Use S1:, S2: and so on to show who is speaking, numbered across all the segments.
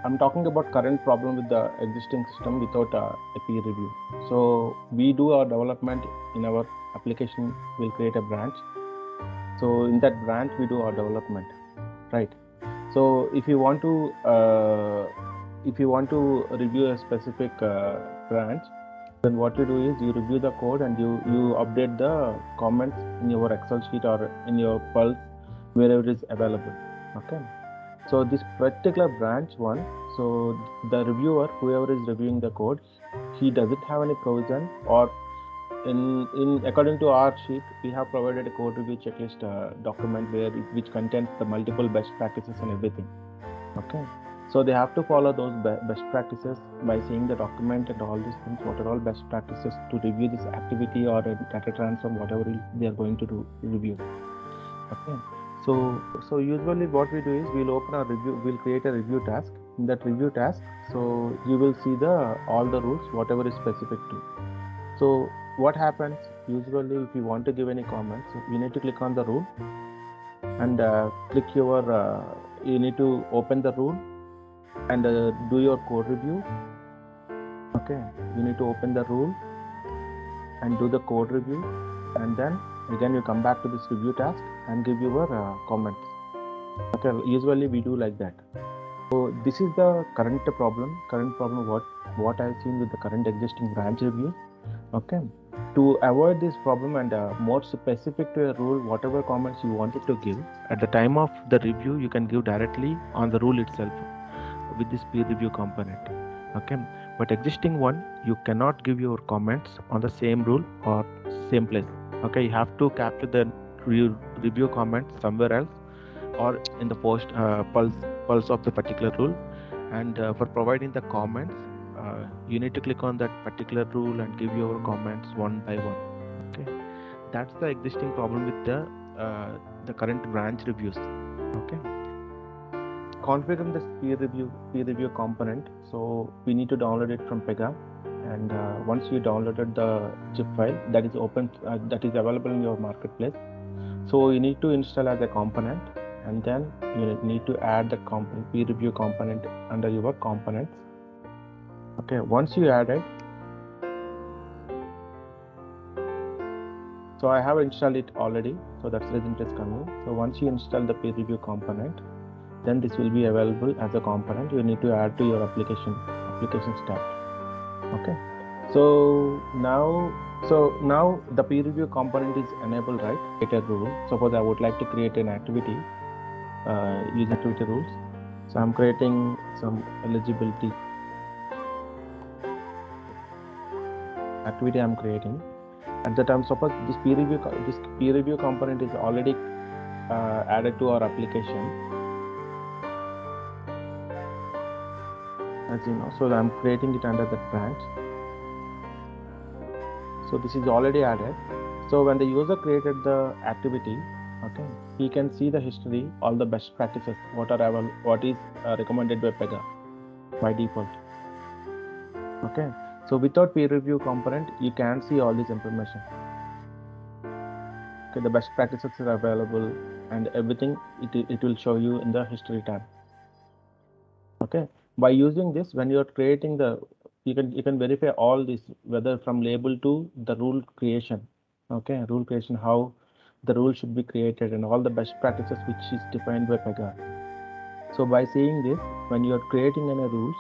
S1: I'm talking about current problem with the existing system without a peer review. So we do our development in our application. We'll create a branch. So in that branch, we do our development, right? So if you want to review a specific branch, then what you do is you review the code and you update the comments in your Excel sheet or in your Pulse wherever it is available. Okay. So this particular branch one, so the reviewer, whoever is reviewing the code, he doesn't have any provision, or in according to our sheet, we have provided a code review checklist document which contains the multiple best practices and everything. Okay. So they have to follow those best practices by seeing the document and all these things. What are all best practices to review this activity or a data transform, whatever they are going to do review. Okay. So usually what we do is we'll create a review task. In that review task, so you will see all the rules, whatever is specific to. So what happens usually if you want to give any comments, you need to click on the rule and you need to open the rule and do your code review. Okay, you need to open the rule and do the code review, and then again you come back to this review task and give your comments. Okay, usually we do like that. So this is the current problem what I've seen with the current existing branch review. Okay, to avoid this problem and more specific to a rule, whatever comments you wanted to give at the time of the review, you can give directly on the rule itself with this peer review component. Okay, but existing one, you cannot give your comments on the same rule or same place. Okay, you have to capture the review comments somewhere else or in the pulse of the particular rule. And for providing the comments, you need to click on that particular rule and give your comments one by one. Okay, that's the existing problem with the current branch reviews. Okay, configuring this peer review component. So we need to download it from Pega, and once you downloaded the zip file that is available in your marketplace, so you need to install as a component, and then you need to add the peer review component under your components. Okay, once you add it, so I have installed it already, so that's the reason it is coming. So once you install the peer review component, then this will be available as a component you need to add to your application stack. Okay, so now the peer review component is enabled, right? Create a rule. Suppose I would like to create an activity using activity rules. So I'm creating some eligibility activity. I'm creating at the time. Suppose this peer review component is already added to our application, as you know. So I'm creating it under that branch. So this is already added. So when the user created the activity, okay, he can see the history, all the best practices, what is recommended by Pega by default. Okay, so without peer review component, you can't see all this information. Okay, the best practices are available and everything. It will show you in the history tab. Okay, by using this, when you are creating you can verify all this, whether from label to the rule creation. Okay, rule creation, how the rule should be created and all the best practices which is defined by Pega. So by seeing this, when you are creating any rules,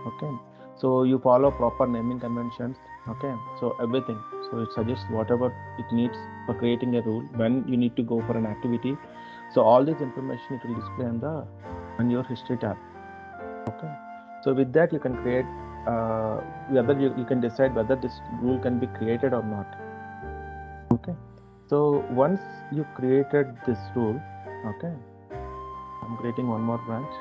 S1: okay, so you follow proper naming conventions. Okay, so everything. So it suggests whatever it needs for creating a rule when you need to go for an activity. So all this information it will display on your history tab. Okay, so with that you can create whether you can decide whether this rule can be created or not. Okay, so once you created this rule, okay, I'm creating one more branch.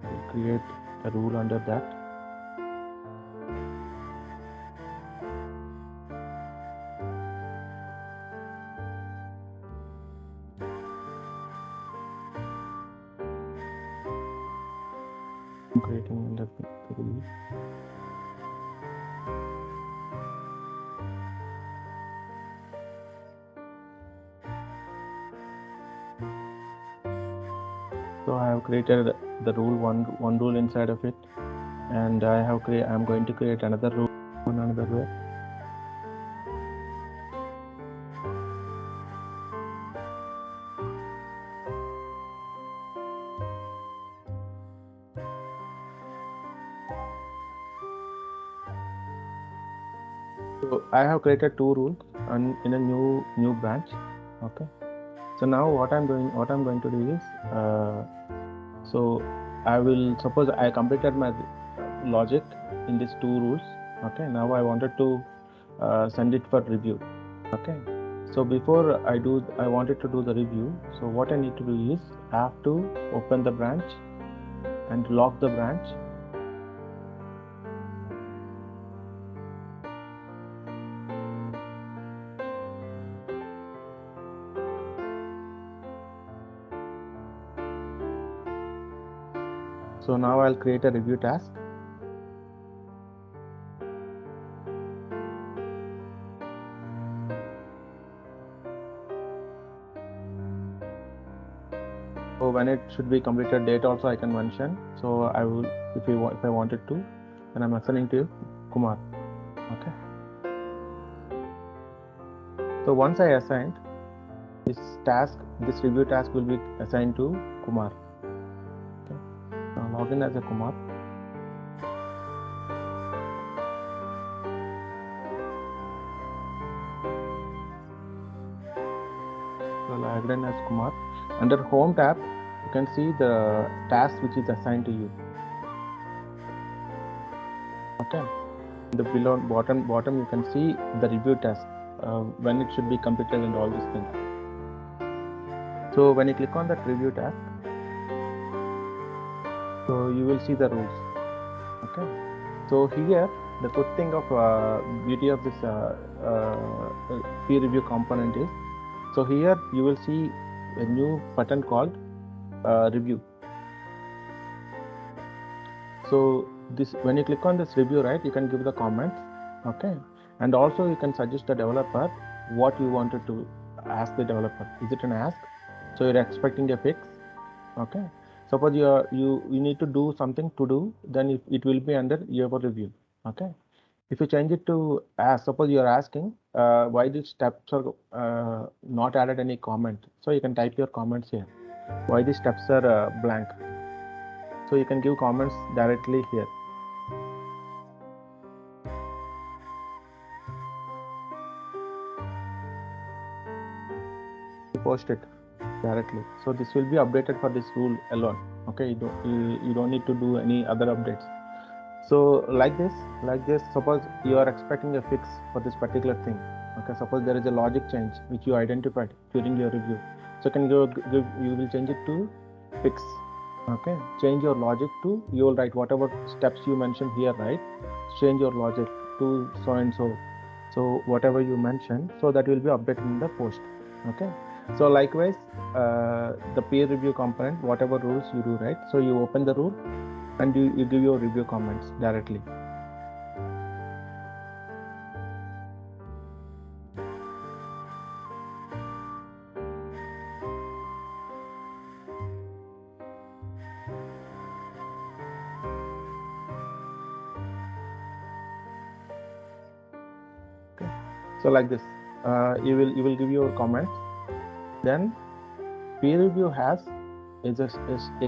S1: We'll create a rule under that. I'm creating under the rule. have created the rule one rule inside of it, and I'm going to create another rule on another way. So I have created two rules in a new branch. Okay. So now what I'm going to do is, so I will suppose I completed my logic in these two rules. Okay. Now I wanted to send it for review. Okay. So before I wanted to do the review. So what I need to do is I have to open the branch and lock the branch. So now I'll create a review task. So when it should be completed date also I can mention. So I will, if I wanted to, then I'm assigning to Kumar. Okay. So once I assigned this review task will be assigned to Kumar. Okay. Now log in as a Kumar. So logged in as Kumar. Under Home tab, you can see the task which is assigned to you. Okay. In the below bottom you can see the review task, when it should be completed and all these things. So when you click on that review task, so you will see the rules. Okay. So here the good thing of beauty of this peer review component is, so here you will see a new button called review. So this, when you click on this review, right, you can give the comments. Okay. And also you can suggest the developer what you wanted to ask the developer. Is it an ask? So you're expecting a fix. Okay. Suppose you need to do something to do, then it will be under your review. Okay. If you change it to ask, suppose you are asking why these steps are not added any comment. So you can type your comments here. Why these steps are blank. So you can give comments directly here. Post it directly. So this will be updated for this rule alone. Okay, you don't need to do any other updates. So like this, suppose you are expecting a fix for this particular thing. Okay, suppose there is a logic change which you identified during your review. So you will change it to fix. Okay, change your logic to, you will write whatever steps you mentioned here, right? Change your logic to so and so. So whatever you mentioned, so that will be updated in the post. Okay. So likewise, the peer review component, whatever rules you do, right? So you open the rule and you give your review comments directly. Okay. So like this, you will give your comments. Then peer review is a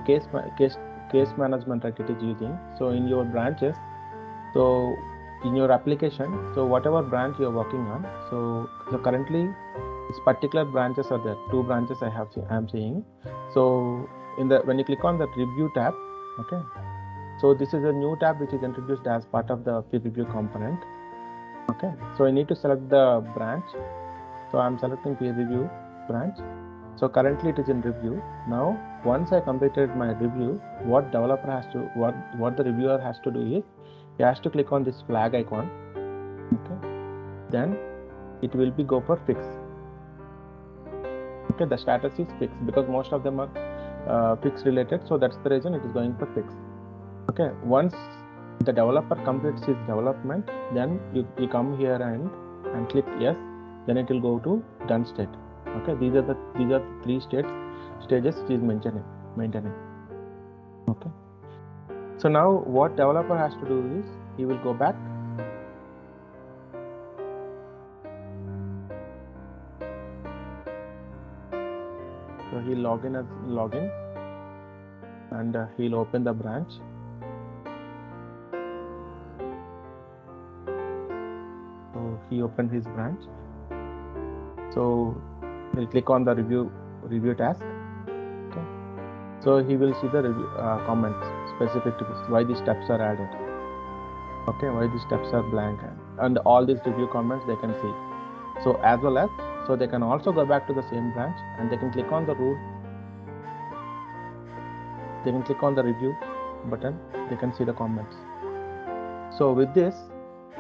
S1: case management that it is using. So in your branches, so in your application, so whatever branch you are working on, so currently this particular branches are there. Two branches I am seeing. So when you click on that review tab, okay. So this is a new tab which is introduced as part of the peer review component. Okay. So I need to select the branch. So I'm selecting peer review branch. So currently it is in review. Now, once I completed my review, what the reviewer has to do is, he has to click on this flag icon. Okay. Then it will be go for fix. Okay, the status is fixed because most of them are fix related. So that's the reason it is going for fix. Okay. Once the developer completes his development, then you come here and click yes. Then it will go to done state. Okay, these are the three stages it is maintaining. Okay. So now what developer has to do is he will go back. So he'll login as login, and he'll open the branch. So he opened his branch. So he'll click on the review task. Okay. So he will see the review, comments specific to this, why these steps are added. Okay, why these steps are blank, and all these review comments they can see. So as well as, so they can also go back to the same branch and they can click on the rule. They can click on the review button. They can see the comments. So with this,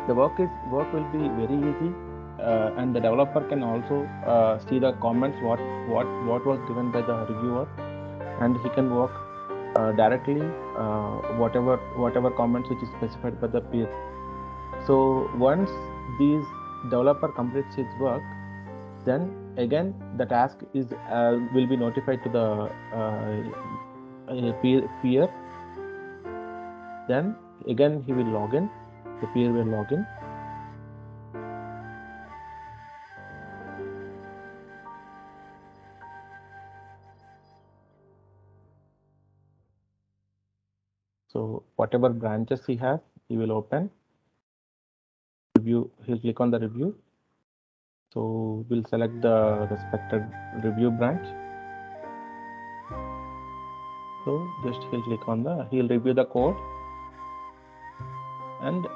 S1: the work will be very easy, and the developer can also see the comments what was given by the reviewer, and he can work directly whatever comments which is specified by the peer. So once these developer completes his work, then again the task is will be notified to the peer. Then again he will log in. The peer will log in. So whatever branches he has, he will open. Review. He'll click on the review. So we'll select the respected review branch. So just he'll click on he'll review the code, and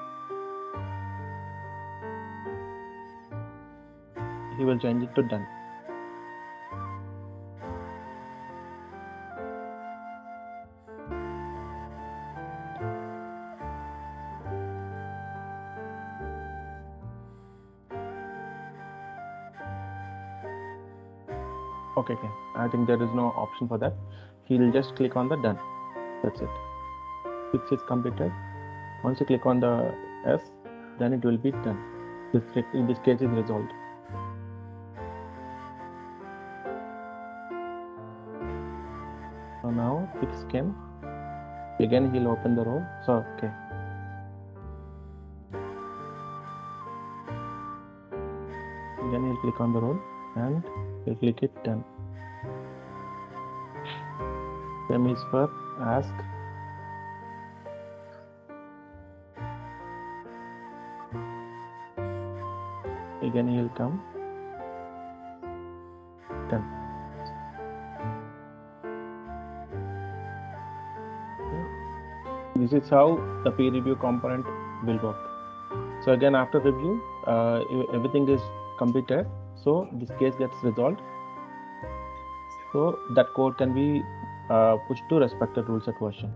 S1: he will change it to done. Okay. I think there is no option for that. He'll just click on the done. That's it. Fix is completed. Once you click on the S, then it will be done. This case is resolved. So now fix came. Again he'll open the role. So okay. Again he'll click on the role and he'll click it done. Same is for ask. Again he'll come. Done. This is how the peer review component will work. So again, after review, everything is completed. So this case gets resolved. So that code can be pushed to respected rule set version.